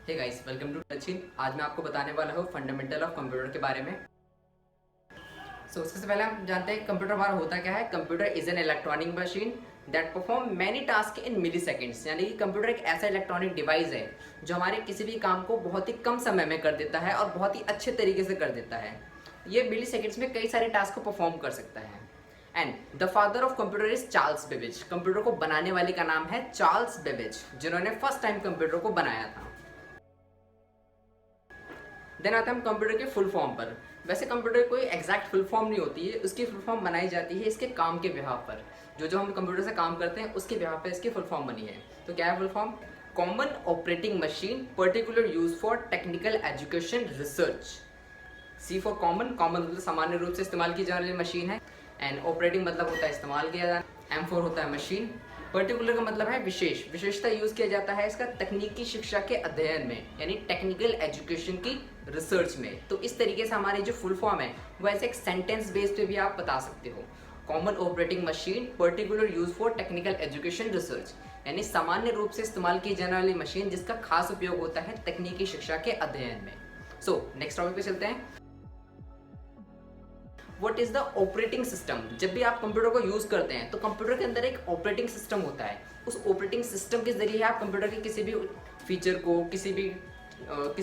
Hey guys, welcome to Achin. आज मैं आपको बताने वाला हूँ फंडामेंटल ऑफ कंप्यूटर के बारे में। सबसे पहले हम जानते हैं कंप्यूटर हमारा होता क्या है। Computer is an electronic machine that perform many task in milliseconds. यानी कि कंप्यूटर एक ऐसा इलेक्ट्रॉनिक डिवाइस है जो हमारे किसी भी काम को बहुत ही कम समय में कर देता है और बहुत ही अच्छे तरीके से कर देता है। ये मिली सेकेंड्स में कई सारे टास्क को परफॉर्म कर सकता है। And the father of computer is Charles Babbage. Computer को बनाने वाले का नाम है चार्ल्स बेबेज, जिन्होंने फर्स्ट टाइम कंप्यूटर को बनाया था। देन आते हैं हम कंप्यूटर के फुल फॉर्म पर। वैसे कंप्यूटर कोई एग्जैक्ट फुल फॉर्म नहीं होती है, उसकी फुल फॉर्म बनाई जाती है इसके काम के बिहाफ पर। जो हम कंप्यूटर से काम करते हैं उसके बिहाफ पर इसकी फुल फॉर्म बनी है। तो क्या है full form? Common operating machine particular use for technical education research. C for common. Common मतलब सामान्य रूप से इस्तेमाल की जाने वाली मशीन है। एंड ऑपरेटिंग मतलब होता है इस्तेमाल किया जाना। एम फॉर होता है मशीन। पर्टिकुलर का मतलब है विशेष। विशेषता यूज किया जाता है इसका तकनीकी शिक्षा के अध्ययन में, यानी टेक्निकल एजुकेशन की रिसर्च में। तो इस तरीके से हमारी जो फुल फॉर्म है वो ऐसे एक सेंटेंस बेस्ड पे भी आप बता सकते हो। Common operating machine particular use for technical education research, यानी सामान्य रूप से इस्तेमाल की जाने वाली मशीन जिसका खास उपयोग होता है तकनीकी शिक्षा के अध्ययन में। नेक्स्ट टॉपिक पे चलते हैं। What is the operating system? जब भी आप कंप्यूटर को यूज करते हैं तो कंप्यूटर के अंदर एक ऑपरेटिंग सिस्टम होता है। उस ऑपरेटिंग सिस्टम के जरिए आप कंप्यूटर के किसी भी फीचर को, किसी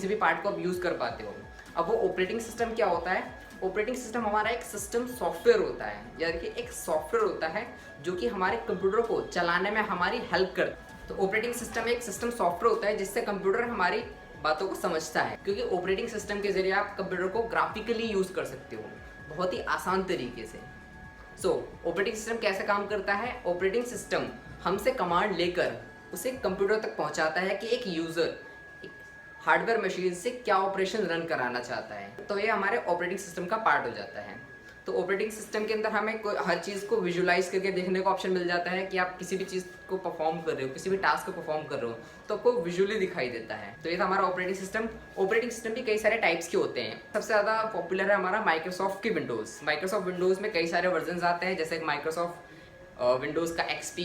भी पार्ट को आप यूज कर पाते हो। अब वो ऑपरेटिंग सिस्टम क्या होता है? ऑपरेटिंग सिस्टम हमारा एक सिस्टम सॉफ्टवेयर होता है, यानी कि एक सॉफ्टवेयर होता है जो कि हमारे कंप्यूटर को चलाने में हमारी हेल्प करता है। तो ऑपरेटिंग सिस्टम एक सिस्टम सॉफ्टवेयर होता है जिससे कंप्यूटर हमारी बातों को समझता है, क्योंकि ऑपरेटिंग सिस्टम के जरिए आप कंप्यूटर को ग्राफिकली यूज कर सकते हो बहुत ही आसान तरीके से। ऑपरेटिंग सिस्टम कैसे काम करता है? ऑपरेटिंग सिस्टम हमसे कमांड लेकर उसे कंप्यूटर तक पहुंचाता है कि एक यूजर हार्डवेयर मशीन से क्या ऑपरेशन रन कराना चाहता है। तो ये हमारे ऑपरेटिंग सिस्टम का पार्ट हो जाता है। तो ऑपरेटिंग सिस्टम के अंदर हमें हर चीज़ को विजुलाइज करके देखने को ऑप्शन मिल जाता है कि आप किसी भी चीज़ को परफॉर्म कर रहे हो, किसी भी टास्क को परफॉर्म कर रहे हो तो आपको विजुअली दिखाई देता है। तो ये था हमारा ऑपरेटिंग सिस्टम। ऑपरेटिंग सिस्टम भी कई सारे टाइप्स के होते हैं। सबसे ज़्यादा पॉपुलर है हमारा माइक्रोसॉफ्ट की विंडोज़। माइक्रोसॉफ्ट विंडोज़ में कई सारे वर्जन आते हैं, जैसे माइक्रोसॉफ्ट विंडोज़ का XP,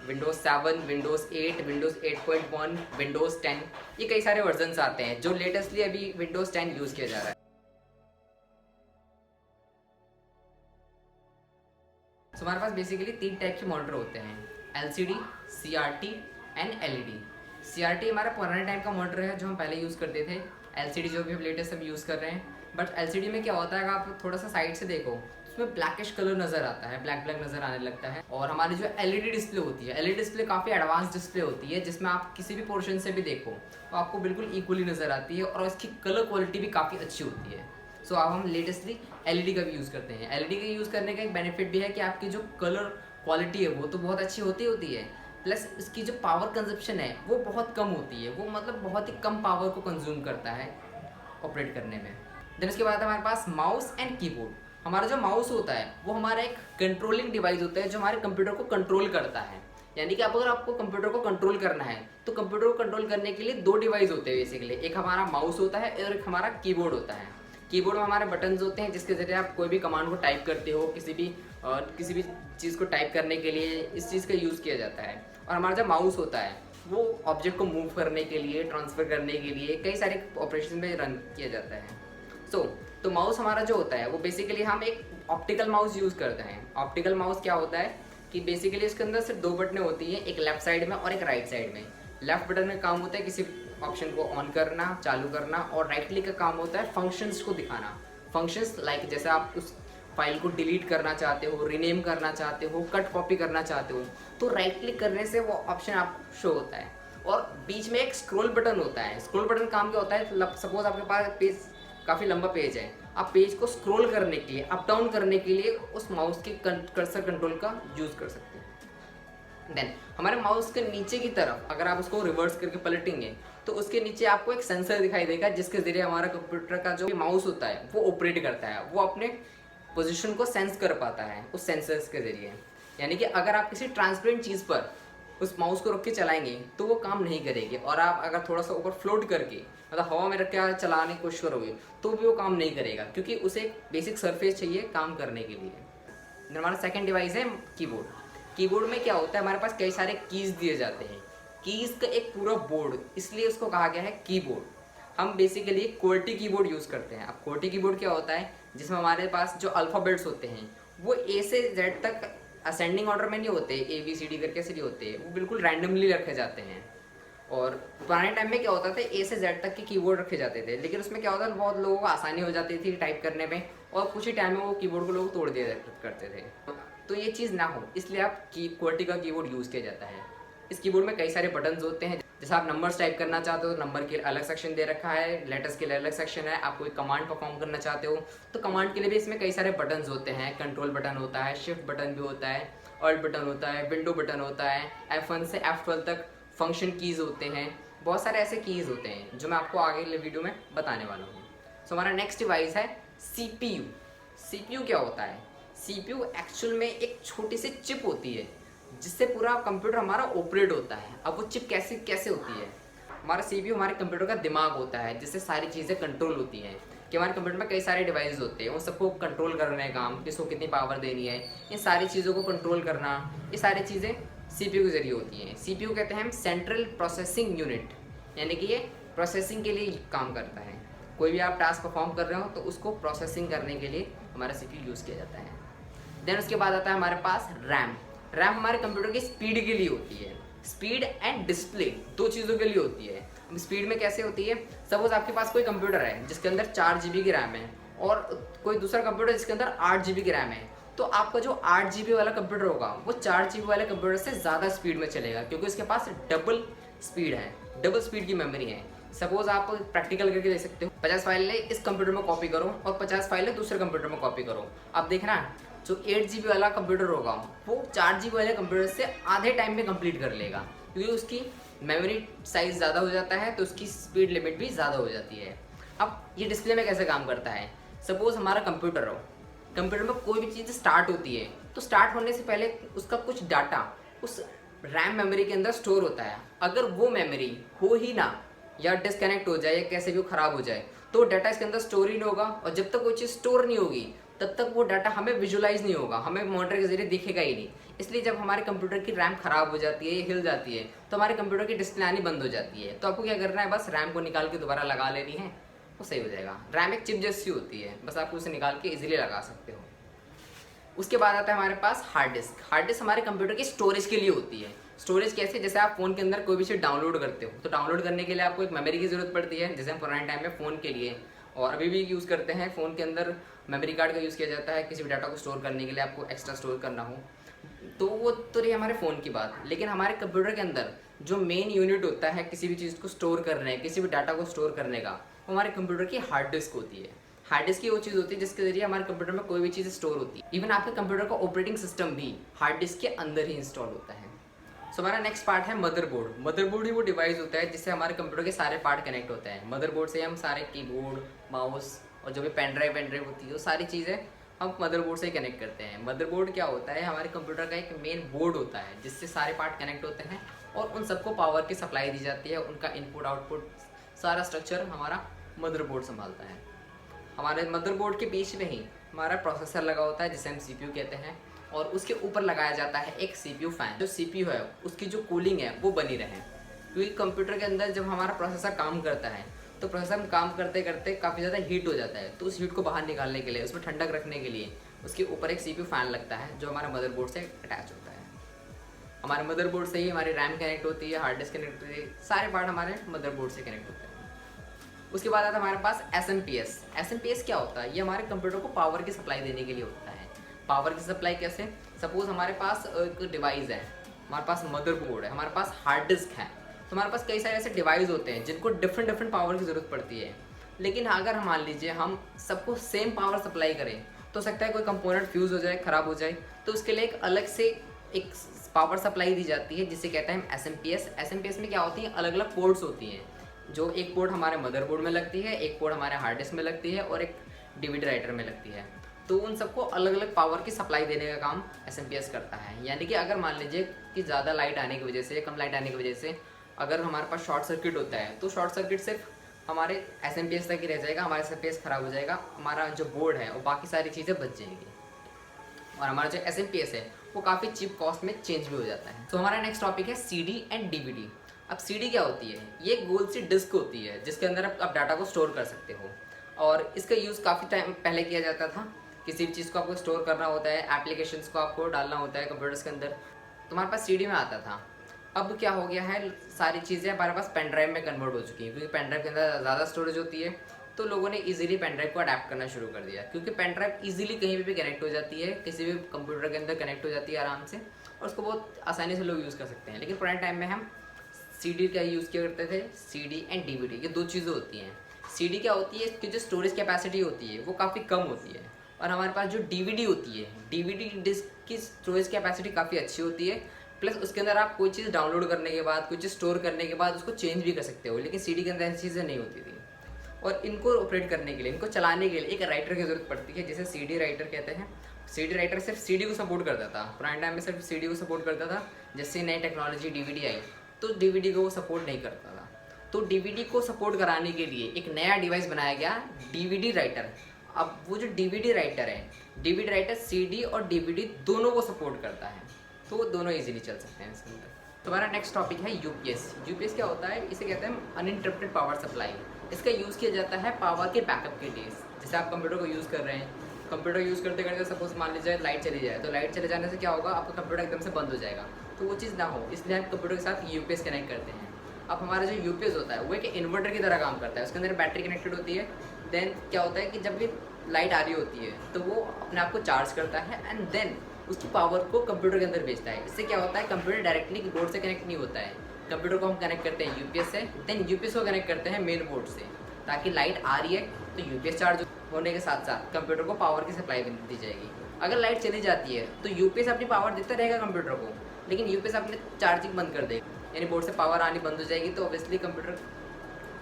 Windows 7, Windows 8, Windows 8.1, Windows 10, ये कई सारे वर्जन आते हैं। जो लेटेस्टली अभी विंडोज़ 10 यूज़ किया जा रहा है। हमारे पास बेसिकली 3 टाइप के मॉनिटर होते हैं, LCD, CRT and LED। CRT हमारा पुराने टाइम का मॉनिटर है जो हम पहले यूज़ करते थे। LCD जो भी हम लेटेस्ट सब यूज़ कर रहे हैं। बट LCD में क्या होता है, अगर आप थोड़ा सा साइड से देखो उसमें ब्लैकिश कलर नज़र आता है, ब्लैक नज़र आने लगता है। और हमारी जो LED डिस्प्ले होती है, LED डिस्प्ले काफ़ी एडवांस डिस्प्ले होती है, जिसमें आप किसी भी पोर्शन से भी देखो तो आपको बिल्कुल इक्वली नज़र आती है और इसकी कलर क्वालिटी भी काफ़ी अच्छी होती है। अब हम लेटेस्टली LED का भी यूज़ करते हैं। LED का यूज़ करने का एक बेनिफिट भी है कि आपकी जो कलर क्वालिटी है वो तो बहुत अच्छी होती है, प्लस इसकी जो पावर कंजप्शन है वो बहुत कम होती है। वो मतलब बहुत ही कम पावर को कंज्यूम करता है ऑपरेट करने में। देन उसके बाद हमारे पास माउस एंड कीबोर्ड। हमारा जो माउस होता है वो हमारा एक कंट्रोलिंग डिवाइस होता है जो हमारे कंप्यूटर को कंट्रोल करता है। यानी कि अगर आपको कंप्यूटर को कंट्रोल करना है तो कंप्यूटर को कंट्रोल करने के लिए 2 डिवाइस होते हैं बेसिकली। एक हमारा माउस होता है और एक हमारा कीबोर्ड होता है। कीबोर्ड में हमारे बटन्स होते हैं जिसके जरिए आप कोई भी कमांड को टाइप करते हो, किसी भी चीज़ को टाइप करने के लिए इस चीज़ का यूज़ किया जाता है। और हमारा जो माउस होता है वो ऑब्जेक्ट को मूव करने के लिए, ट्रांसफ़र करने के लिए कई सारे ऑपरेशन में रन किया जाता है। तो माउस हमारा जो होता है वो बेसिकली हम एक ऑप्टिकल माउस यूज़ करते हैं। ऑप्टिकल माउस क्या होता है कि बेसिकली इसके अंदर सिर्फ 2 बटनें होती हैं, एक लेफ्ट साइड में और एक राइट साइड में। लेफ्ट बटन में काम होता है किसी ऑप्शन को ऑन करना, चालू करना, और राइट क्लिक का काम होता है फंक्शंस को दिखाना। फंक्शंस लाइक जैसे आप उस फाइल को डिलीट करना चाहते हो, रीनेम करना चाहते हो, कट कॉपी करना चाहते हो, तो राइट क्लिक करने से वो ऑप्शन आपको शो होता है। और बीच में एक स्क्रॉल बटन होता है। स्क्रॉल बटन काम क्या होता है, सपोज आपके पास पेज काफ़ी लंबा पेज है, आप पेज को स्क्रॉल करने के लिए, अप डाउन करने के लिए उस माउस के कर्सर कंट्रोल का यूज़ कर सकते हैं। देन हमारे माउस के नीचे की तरफ अगर आप उसको रिवर्स करके पलटेंगे तो उसके नीचे आपको एक सेंसर दिखाई देगा जिसके जरिए हमारा कंप्यूटर का जो माउस होता है वो ऑपरेट करता है। वो अपने पोजीशन को सेंस कर पाता है उस सेंसर्स के जरिए। यानी कि अगर आप किसी ट्रांसपेरेंट चीज़ पर उस माउस को रख के चलाएंगे तो वो काम नहीं करेगी, और आप अगर थोड़ा सा ऊपर फ्लोट करके मतलब हवा में रख के चलाने की कोशिश करोगे तो भी वो काम नहीं करेगा, क्योंकि उसे एक बेसिक सरफेस चाहिए काम करने के लिए। हमारा सेकेंड डिवाइस है कीबोर्ड। कीबोर्ड में क्या होता है, हमारे पास कई सारे कीज़ दिए जाते हैं। कीज का एक पूरा बोर्ड, इसलिए उसको कहा गया है कीबोर्ड। हम बेसिकली क्वालिटी कीबोर्ड यूज़ करते हैं। अब क्वालिटी कीबोर्ड क्या होता है, जिसमें हमारे पास जो अल्फ़ाबेट्स होते हैं वो ए से जेड तक असेंडिंग ऑर्डर में नहीं होते, ए बी सी डी करके ऐसे नहीं होते, वो बिल्कुल रैंडमली रखे जाते हैं। और पुराने टाइम में क्या होता था, ए से जेड तक के कीबोर्ड रखे जाते थे, लेकिन उसमें क्या होता था, बहुत लोगों को आसानी हो जाती थी टाइप करने में, और कुछ ही टाइम में वो कीबोर्ड को लोग तोड़ दिया करते थे। तो ये चीज़ ना हो, इसलिए आप क्वालिटी का कीबोर्ड यूज़ किया जाता है। इस कीबोर्ड में कई सारे बटन्स होते हैं। जैसे आप नंबर्स टाइप करना चाहते हो तो नंबर के लिए अलग सेक्शन दे रखा है, लेटर्स के लिए अलग सेक्शन है। आप कोई कमांड परफॉर्म करना चाहते हो तो कमांड के लिए भी इसमें कई सारे बटन्स होते हैं। कंट्रोल बटन होता है, शिफ्ट बटन भी होता है, ऑल्ट बटन होता है, विंडो बटन होता है, F1 से F12 तक फंक्शन कीज़ होते हैं। बहुत सारे ऐसे कीज़ होते हैं जो मैं आपको आगे वीडियो में बताने वाला हूँ। सो हमारा नेक्स्ट डिवाइस है CPU। CPU क्या होता है? CPU एक्चुअल में एक छोटी सी चिप होती है जिससे पूरा कंप्यूटर हमारा ऑपरेट होता है। अब वो चिप कैसे कैसे होती है? हमारा CPU हमारे कंप्यूटर का दिमाग होता है जिससे सारी चीज़ें कंट्रोल होती हैं। कि हमारे कंप्यूटर में कई सारे डिवाइस होते हैं, उन सबको कंट्रोल करने का काम, किसको कितनी पावर देनी है, इन सारी चीज़ों को कंट्रोल करना, ये सारी चीज़ें CPU के जरिए होती हैं। CPU कहते हैं हम सेंट्रल प्रोसेसिंग यूनिट, यानी कि ये प्रोसेसिंग के लिए काम करता है। कोई भी आप टास्क परफॉर्म कर रहे हो तो उसको प्रोसेसिंग करने के लिए हमारा CPU यूज़ किया जाता है। देन उसके बाद आता है हमारे पास रैम। रैम हमारे कंप्यूटर की स्पीड के लिए होती है। स्पीड एंड डिस्प्ले दो चीज़ों के लिए होती है। अब स्पीड में कैसे होती है, सपोज आपके पास कोई कंप्यूटर है जिसके अंदर 4 GB की रैम है और कोई दूसरा कंप्यूटर जिसके अंदर 8 GB की रैम है, तो आपका जो 8 GB वाला कंप्यूटर होगा वो 4 GB वाले कंप्यूटर से ज़्यादा स्पीड में चलेगा, क्योंकि उसके पास डबल स्पीड है, डबल स्पीड की मेमोरी है। सपोज आप प्रैक्टिकल करके देख सकते हो, 50 फाइलें इस कंप्यूटर में कॉपी करो और 50 फाइलें दूसरे कंप्यूटर में कॉपी करो। अब देखना जो 8 GB वाला कंप्यूटर होगा वो 4 GB वाले कंप्यूटर से आधे टाइम में कंप्लीट कर लेगा, क्योंकि उसकी मेमोरी साइज़ ज़्यादा हो जाता है तो उसकी स्पीड लिमिट भी ज़्यादा हो जाती है। अब ये डिस्प्ले में कैसे काम करता है, सपोज हमारा कंप्यूटर हो, कंप्यूटर में कोई भी चीज़ स्टार्ट होती है तो स्टार्ट होने से पहले उसका कुछ डाटा उस रैम मेमोरी के अंदर स्टोर होता है। अगर वो मेमोरी हो ही ना, या डिस्कनेक्ट हो जाए या कैसे भी वो ख़राब हो जाए, तो डाटा इसके अंदर स्टोर ही नहीं होगा, और जब तक कोई चीज़ स्टोर नहीं होगी तब तक वो डाटा हमें विजुलाइज नहीं होगा, हमें मॉनिटर के जरिए दिखेगा ही नहीं। इसलिए जब हमारे कंप्यूटर की रैम खराब हो जाती है, हिल जाती है, तो हमारे कंप्यूटर की डिस्प्ले आनी बंद हो जाती है। तो आपको क्या करना है, बस रैम को निकाल के दोबारा लगा लेनी है, वो सही हो जाएगा। रैम एक चिप जैसी होती है, बस आपको उसे निकाल के इजीली लगा सकते हो। उसके बाद आता है हमारे पास हार्ड डिस्क। हार्ड डिस्क हमारे कंप्यूटर की स्टोरेज के लिए होती है। स्टोरेज कैसे, जैसे आप फ़ोन के अंदर कोई भी चीज़ डाउनलोड करते हो तो डाउनलोड करने के लिए आपको एक मेमोरी की ज़रूरत पड़ती है, जैसे हम पुराने टाइम में फ़ोन के लिए और अभी भी यूज़ करते हैं, फ़ोन के अंदर मेमोरी कार्ड का यूज़ किया जाता है। किसी भी डाटा को स्टोर करने के लिए आपको एक्स्ट्रा स्टोर करना हो तो वो तो रही हमारे फ़ोन की बात। लेकिन हमारे कंप्यूटर के अंदर जो मेन यूनिट होता है किसी भी चीज़ को स्टोर करने, किसी भी डाटा को स्टोर करने का, वो हमारे कंप्यूटर की हार्ड डिस्क होती है। हार्ड डिस्क की वो चीज़ होती है जिसके जरिए हमारे कंप्यूटर में कोई भी चीज़ स्टोर होती है। इवन आपके कंप्यूटर का ऑपरेटिंग सिस्टम भी हार्ड डिस्क के अंदर ही इंस्टॉल होता है। सो हमारा नेक्स्ट पार्ट है मदरबोर्ड। मदरबोर्ड ही वो डिवाइस होता है जिससे हमारे कंप्यूटर के सारे पार्ट कनेक्ट होते हैं। मदरबोर्ड से हम सारे कीबोर्ड, माउस और जो भी पेन ड्राइव होती है वो सारी चीज़ें हम मदरबोर्ड से ही कनेक्ट करते हैं। मदरबोर्ड क्या होता है, हमारे कंप्यूटर का एक मेन बोर्ड होता है जिससे सारे पार्ट कनेक्ट होते हैं और उन सबको पावर की सप्लाई दी जाती है। उनका इनपुट आउटपुट सारा स्ट्रक्चर हमारा मदरबोर्ड संभालता है। हमारे मदरबोर्ड के बीच में ही हमारा प्रोसेसर लगा होता है जिसे हम CPU कहते हैं, और उसके ऊपर लगाया जाता है एक CPU फैन। जो CPU है उसकी जो कूलिंग है वो बनी रहे, क्योंकि कंप्यूटर के अंदर जब हमारा प्रोसेसर काम करता है तो प्रोसेसर काम करते करते काफ़ी ज़्यादा हीट हो जाता है, तो उस हीट को बाहर निकालने के लिए, उसमें ठंडक रखने के लिए उसके ऊपर एक CPU फैन लगता है जो हमारे मदरबोर्ड से अटैच होता है। हमारे मदरबोर्ड से ही हमारी रैम कनेक्ट होती है, हार्ड डिस्क कनेक्ट होती है, सारे पार्ट हमारे मदरबोर्ड से कनेक्ट होते हैं। उसके बाद आता है हमारे पास SMPS। SMPS क्या होता है, ये हमारे कंप्यूटर को पावर की सप्लाई देने के लिए होता है। पावर की सप्लाई कैसे, सपोज हमारे पास एक डिवाइस है, हमारे पास मदरबोर्ड है, हमारे पास हार्ड डिस्क है, तो हमारे पास कई सारे ऐसे डिवाइस होते हैं जिनको डिफरेंट पावर की ज़रूरत पड़ती है। लेकिन अगर मान लीजिए हम सबको सेम पावर सप्लाई करें तो सकता है कोई कंपोनेंट फ्यूज़ हो जाए, ख़राब हो जाए, तो उसके लिए एक अलग से एक पावर सप्लाई दी जाती है जिसे कहते हैं SMPS। SMPS में क्या होती है, अलग अलग पोर्ट्स होती हैं, जो एक पोर्ट हमारे मदरबोर्ड में लगती है, एक पोर्ट हमारे हार्ड डिस्क में लगती है और एक DVD राइटर में लगती है। तो उन सबको अलग अलग पावर की सप्लाई देने का काम SMPS करता है। यानी कि अगर मान लीजिए कि ज़्यादा लाइट आने की वजह से, कम लाइट आने की वजह से अगर हमारे पास शॉर्ट सर्किट होता है तो शॉर्ट सर्किट सिर्फ हमारे SMPS तक ही रह जाएगा, हमारा SMPS ख़राब हो जाएगा, हमारा जो बोर्ड है और बाकी सारी चीज़ें बच जाएंगी, और हमारा जो SMPS है वो काफ़ी चीप कॉस्ट में चेंज भी हो जाता है। तो हमारा नेक्स्ट टॉपिक है CD एंड DVD। अब सीडी क्या होती है? ये एक गोल सी डिस्क होती है जिसके अंदर आप डाटा को स्टोर कर सकते हो, और इसका यूज़ काफ़ी टाइम पहले किया जाता था। किसी भी चीज़ को आपको स्टोर करना होता है, एप्लीकेशंस को आपको डालना होता है कंप्यूटर्स के अंदर, तुम्हारे पास सीडी में आता था। अब क्या हो गया है, सारी चीज़ें हमारे पास पेन ड्राइव में कन्वर्ट हो चुकी हैं, क्योंकि पेन ड्राइव के अंदर ज़्यादा स्टोरेज होती है, तो लोगों ने इजीली पेन ड्राइव को अडेप्ट करना शुरू कर दिया, क्योंकि पेन ड्राइव इजीली कहीं भी कनेक्ट हो जाती है, किसी भी कंप्यूटर के अंदर कनेक्ट हो जाती है आराम से, और उसको बहुत आसानी से लोग यूज़ कर सकते हैं। लेकिन पुराने टाइम में हम सीडी का यूज़ किया करते थे, सीडी एंड डीवीडी, ये दो चीज़ें होती हैं। सीडी क्या होती है, इसकी जो स्टोरेज कैपेसिटी होती है वो काफ़ी कम होती है, और हमारे पास जो डीवीडी होती है, डीवीडी डिस्क की स्टोरेज कैपेसिटी काफ़ी अच्छी होती है, प्लस उसके अंदर आप कोई चीज़ डाउनलोड करने के बाद, कोई चीज़ स्टोर करने के बाद उसको चेंज भी कर सकते हो। लेकिन सीडी के अंदर ऐसी चीज़ें नहीं होती थी, और इनको ऑपरेट करने के लिए, इनको चलाने के लिए एक राइटर की ज़रूरत पड़ती है, जिसे सीडी राइटर कहते हैं। सीडी राइटर सिर्फ सीडी को सपोर्ट करता था, पुराने टाइम में सिर्फ सीडी को सपोर्ट करता था। जैसे नई टेक्नोलॉजी डीवीडी आई तो डीवीडी को वो सपोर्ट नहीं करता था, तो डीवीडी को सपोर्ट कराने के लिए एक नया डिवाइस बनाया गया, डीवीडी राइटर। अब वो जो डीवीडी राइटर है, डीवीडी राइटर सीडी और डीवीडी दोनों को सपोर्ट करता है, तो वो दोनों इजीली चल सकते हैं इसके अंदर। तुम्हारा नेक्स्ट टॉपिक है यूपीएस। यूपीएस क्या होता है? इसे कहते हैं अनइंटरप्टेड पावर सप्लाई। इसका यूज़ किया जाता है पावर के बैकअप के लिए। जैसे आप कंप्यूटर को यूज़ कर रहे हैं, कंप्यूटर यूज़ करते करते सपोज मान लीजिए लाइट चली जाए, तो लाइट चले जाने से क्या होगा, आपका कंप्यूटर एकदम से बंद हो जाएगा। तो वो चीज़ ना हो, इसलिए हम कंप्यूटर के साथ यूपीएस कनेक्ट करते हैं। अब हमारा जो यूपीएस होता है वो एक इन्वर्टर की तरह काम करता है, उसके अंदर बैटरी कनेक्टेड होती है। देन क्या होता है कि जब भी लाइट आ रही होती है तो वो अपने आप को चार्ज करता है, एंड देन उसकी पावर को कंप्यूटर के अंदर भेजता है। इससे क्या होता है, कंप्यूटर डायरेक्टली बोर्ड से कनेक्ट नहीं होता है, कंप्यूटर को हम कनेक्ट करते हैं यूपीएस से, देन यूपीएस को कनेक्ट करते हैं मेन बोर्ड से, ताकि लाइट आ रही है तो यूपीएस चार्ज होने के साथ साथ कंप्यूटर को पावर की सप्लाई भी दी जाएगी। अगर लाइट चली जाती है तो यूपीएस अपनी पावर देता रहेगा कंप्यूटर को, लेकिन यूपीएस अपने चार्जिंग बंद कर देगा, यानी बोर्ड से पावर आनी बंद हो जाएगी, तो ऑब्वियसली कंप्यूटर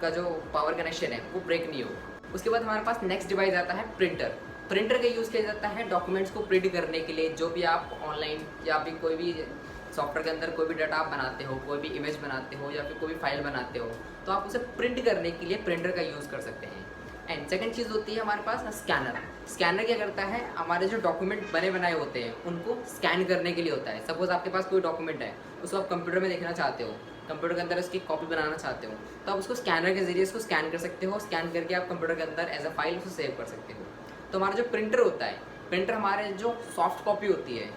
का जो पावर कनेक्शन है वो ब्रेक नहीं होगा। उसके बाद हमारे पास नेक्स्ट डिवाइस आता है प्रिंटर। प्रिंटर का यूज़ किया जाता है डॉक्यूमेंट्स को प्रिंट करने के लिए, जो भी आप ऑनलाइन या भी कोई भी सॉफ्टवेयर के अंदर कोई भी डाटा आप बनाते हो, कोई भी इमेज बनाते हो या फिर कोई भी फाइल बनाते हो, तो आप उसे प्रिंट करने के लिए प्रिंटर का यूज़ कर सकते हैं। एंड सेकंड चीज़ होती है हमारे पास स्कैनर। स्कैनर क्या करता है, हमारे जो डॉक्यूमेंट बने बनाए होते हैं उनको स्कैन करने के लिए होता है। सपोज आपके पास कोई डॉक्यूमेंट है, उसको आप कंप्यूटर में देखना चाहते हो, कंप्यूटर के अंदर उसकी कॉपी बनाना चाहते हो, तो आप उसको स्कैनर के जरिए उसको स्कैन कर सकते हो। स्कैन करके आप कंप्यूटर के अंदर एज अ फाइल उसको सेव कर सकते हो। तो हमारा जो प्रिंटर होता है, प्रिंटर हमारे जो सॉफ्ट कॉपी होती है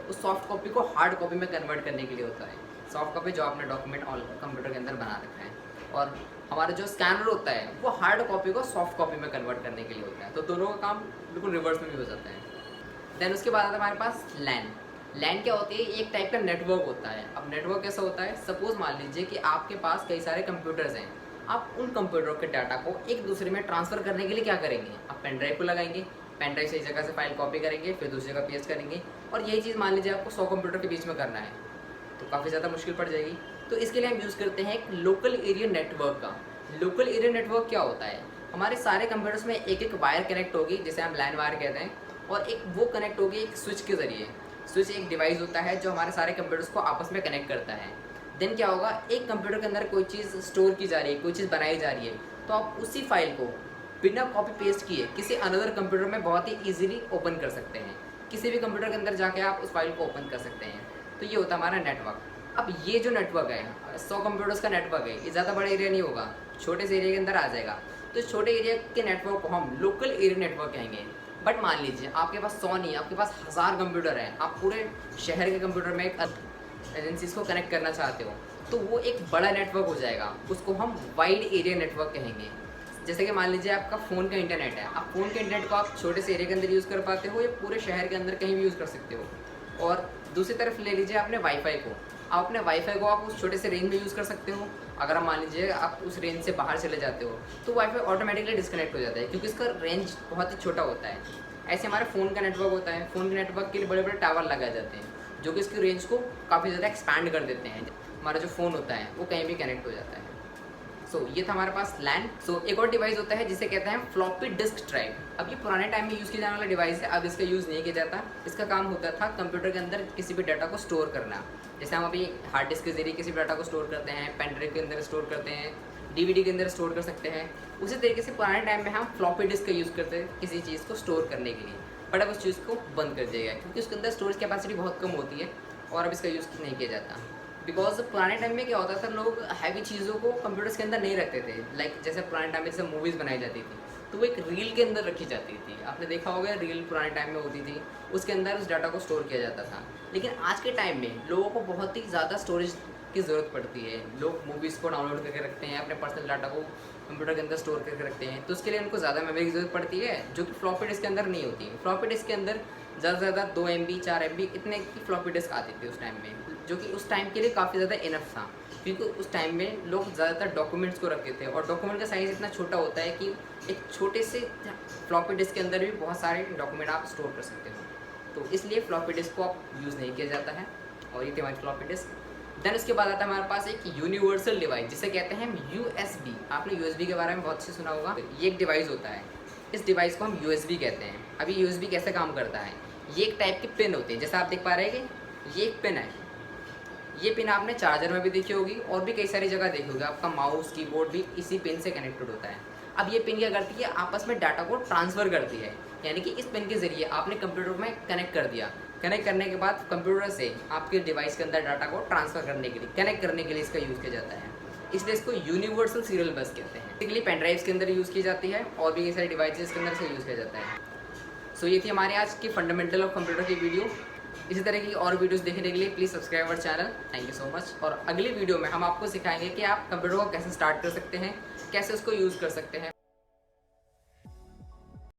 उस सॉफ्ट कॉपी को हार्ड कॉपी में कन्वर्ट करने के लिए होता है। सॉफ्ट कॉपी जो आपने डॉक्यूमेंट कंप्यूटर के अंदर बना रखा है, और हमारा जो स्कैनर होता है वो हार्ड कॉपी को सॉफ्ट कॉपी में कन्वर्ट करने के लिए होता है। तो दोनों का काम बिल्कुल रिवर्स में भी हो जाता है। देन उसके बाद आता है हमारे पास लैन। लैन क्या होती है, एक टाइप का नेटवर्क होता है। अब नेटवर्क कैसा होता है, सपोज मान लीजिए कि आपके पास कई सारे कंप्यूटर्स हैं, आप उन कंप्यूटरों के डाटा को एक दूसरे में ट्रांसफ़र करने के लिए क्या करेंगे, आप पेन ड्राइव को लगाएंगे, पेन ड्राइव से एक जगह से फाइल कॉपी करेंगे, फिर दूसरी जगह पेस्ट करेंगे, और यही चीज़ मान लीजिए आपको 100 कंप्यूटर के बीच में करना है, तो काफ़ी ज़्यादा मुश्किल पड़ जाएगी। तो इसके लिए हम यूज़ करते हैं एक लोकल एरिया नेटवर्क का। लोकल एरिया नेटवर्क क्या होता है, हमारे सारे कंप्यूटर्स में एक एक वायर कनेक्ट होगी, जिसे हम लैन वायर कहते हैं, और एक वो कनेक्ट होगी एक स्विच के ज़रिए। स्विच एक डिवाइस होता है जो हमारे सारे कंप्यूटर्स को आपस में कनेक्ट करता है। देन क्या होगा, एक कंप्यूटर के अंदर कोई चीज़ स्टोर की जा रही है, कोई चीज़ बनाई जा रही है, तो आप उसी फाइल को बिना कॉपी पेस्ट किए किसी अनदर कंप्यूटर में बहुत ही ईजिली ओपन कर सकते हैं। किसी भी कंप्यूटर के अंदर जाके आप उस फाइल को ओपन कर सकते हैं। तो ये होता है हमारा नेटवर्क। अब ये जो नेटवर्क है 100 कंप्यूटर्स का नेटवर्क है, ये ज़्यादा बड़ा एरिया नहीं होगा, छोटे से एरिया के अंदर आ जाएगा। तो छोटे एरिया के नेटवर्क को हम लोकल एरिया नेटवर्क कहेंगे। बट मान लीजिए आपके पास 100 नहीं, आपके पास 1000 कंप्यूटर हैं, आप पूरे शहर के कंप्यूटर में एक एजेंसीज को कनेक्ट करना चाहते हो, तो वो एक बड़ा नेटवर्क हो जाएगा, उसको हम वाइड एरिया नेटवर्क कहेंगे। जैसे कि मान लीजिए आपका फ़ोन का इंटरनेट है, आप फ़ोन के इंटरनेट को आप छोटे से एरिया के अंदर यूज़ कर पाते हो या पूरे शहर के अंदर कहीं भी यूज़ कर सकते हो। और दूसरी तरफ ले लीजिए आपने वाईफाई को, आप अपने वाईफाई को आप उस छोटे से रेंज में यूज़ कर सकते हो। अगर आप मान लीजिए आप उस रेंज से बाहर चले जाते हो तो वाईफाई ऑटोमेटिकली डिस्कनेक्ट हो जाता है, क्योंकि इसका रेंज बहुत ही छोटा होता है। ऐसे हमारे फ़ोन का नेटवर्क होता है, फ़ोन के नेटवर्क के लिए बड़े बड़े टावर लगाए जाते हैं जो कि इसकी रेंज को काफ़ी ज़्यादा एक्सपैंड कर देते हैं। हमारा जो फ़ोन होता है वो कहीं भी कनेक्ट हो जाता है। ये था हमारे पास लैन। एक और डिवाइस होता है जिसे कहते हैं फ्लॉपी डिस्क ड्राइव। अब ये पुराने टाइम में यूज़ किया जाने वाला डिवाइस है, अब इसका यूज़ नहीं किया जाता। इसका काम होता था कंप्यूटर के अंदर किसी भी डाटा को स्टोर करना। जैसे हम अभी हार्ड डिस्क के जरिए किसी भी डाटा को स्टोर करते हैं, पेन ड्राइव के अंदर स्टोर करते हैं, डीवीडी के अंदर स्टोर कर सकते हैं, उसी तरीके से पुराने टाइम में हम फ्लॉपी डिस्क का यूज़ करते हैं किसी चीज़ को स्टोर करने के लिए। बट अब उस चीज़ को बंद कर दिया गया क्योंकि उसके अंदर स्टोरेज कैपेसिटी बहुत कम होती है और अब इसका यूज़ नहीं किया जाता। बिकॉज पुराने टाइम में क्या होता था, लोग हैवी चीज़ों को कंप्यूटर्स के अंदर नहीं रखते थे। लाइक जैसे पुराने टाइम में जैसे मूवीज़ बनाई जाती थी तो वो एक रील के अंदर रखी जाती थी। आपने देखा होगा रील पुराने टाइम में होती थी, उसके अंदर उस डाटा को स्टोर किया जाता था। लेकिन आज के टाइम में लोगों को बहुत ही ज़्यादा स्टोरेज की ज़रूरत पड़ती है। लोग मूवीज़ को डाउनलोड करके रखते हैं, अपने पर्सनल डाटा को कंप्यूटर के अंदर स्टोर करके रखते हैं, तो उसके लिए उनको ज़्यादा मेमोरी की ज़रूरत पड़ती है, जो कि फ्लॉपी डिस्क के अंदर नहीं होती। फ्लॉपी डिस्क के अंदर ज़्यादा से ज़्यादा 2 MB 4 MB इतने की फ्लॉपी डिस्क आती थी उस टाइम में, जो कि उस टाइम के लिए काफ़ी ज़्यादा इनफ था। क्योंकि उस टाइम में लोग ज़्यादातर डॉक्यूमेंट्स को रखते थे, और डॉक्यूमेंट का साइज़ इतना छोटा होता है कि एक छोटे से फ्लॉपी डिस्क के अंदर भी बहुत सारे डॉक्यूमेंट आप स्टोर कर सकते हो। तो इसलिए फ्लॉपी डिस्क को आप यूज़ नहीं किया जाता है, और ये थी हमारी फ्लॉपी डिस्क। देन उसके बाद आता है हमारे पास एक यूनिवर्सल डिवाइस, जिसे कहते हैं हम USB। आपने USB के बारे में बहुत से सुना होगा। ये एक डिवाइस होता है, इस डिवाइस को हम USB कहते हैं। अभी USB कैसे काम करता है, ये एक टाइप की पिन होती है, जैसा आप देख पा रहे हैं कि ये एक पिन है। ये पिन आपने चार्जर में भी देखी होगी, और भी कई सारी जगह देखी होगी। आपका माउस कीबोर्ड भी इसी पिन से कनेक्टेड होता है। अब ये पिन क्या करती है, आपस में डाटा को ट्रांसफ़र करती है। यानी कि इस पिन के ज़रिए आपने कंप्यूटर में कनेक्ट कर दिया, कनेक्ट करने के बाद कंप्यूटर से आपके डिवाइस के अंदर डाटा को ट्रांसफ़र करने के लिए, कनेक्ट करने के लिए इसका यूज़ किया जाता है। इसलिए इसको यूनिवर्सल सीरियल बस कहते हैं। बेसिकली पेन ड्राइव्स के अंदर यूज़ की जाती है, और भी कई सारे डिवाइसेस के अंदर से यूज़ किया जाता है। सो ये थी हमारे आज की फंडामेंटल ऑफ कंप्यूटर की वीडियो। इसी तरह की और वीडियोस देखने के लिए please subscribe our channel. Thank you so much. और अगली वीडियो में हम आपको सिखाएंगे कि आप कंप्यूटर को कैसे स्टार्ट कर सकते हैं, कैसे उसको यूज़ कर सकते हैं।